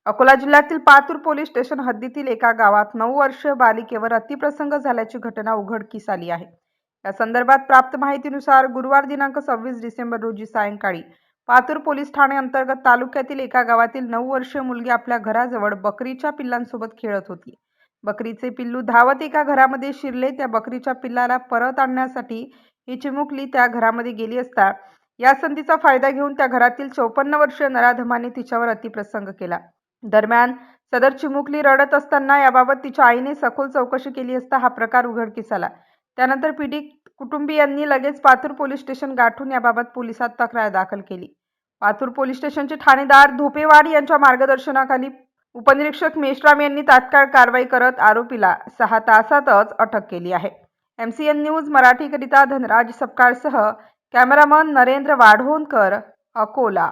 अकोला जिल्ह्यातील Patur police station हद्दीतील एका गावात 9 वर्षीय बालिकेवर अतिप्रसंग झाल्याची घटना उघडकीस आली आहे. या संदर्भात प्राप्त माहितीनुसार गुरुवार दिनांक 26 डिसेंबर रोजी सायंकाळी पातूर पोलीस ठाणे अंतर्गत तालुक्यातील एका गावातील 9 वर्षीय मुलगी आपल्या घराजवळ बकरीच्या पिल्लांसोबत खेळत होती. बकरीचे पिल्लू धावत एका घरामध्ये शिरले. त्या बकरीच्या पिल्लाला परत आणण्यासाठी ही चिमुकली त्या घरामध्ये गेली असता या संधीचा फायदा घेऊन त्या घरातील 54 वर्षीय नराधमाने तिच्यावर अतिप्रसंग केला. दरम्यान सदर चिमुकली रडत असताना याबाबत तिच्या आईने सखोल चौकशी केली असता हा प्रकार उघडकीस आला. त्यानंतर पीडित कुटुंबियांनी लगेच पातूर पोलीस स्टेशन गाठून याबाबत पोलिसात तक्रार दाखल केली. पातूर पोलीस स्टेशनचे ठाणेदार धोपेवाड यांच्या मार्गदर्शनाखाली उपनिरीक्षक मेश्राम यांनी तात्काळ कारवाई करत आरोपीला 6 तासातच अटक केली आहे. MCN न्यूज मराठीकरिता धनराज सपकाळसह कॅमेरामन नरेंद्र वाढोणकर, अकोला.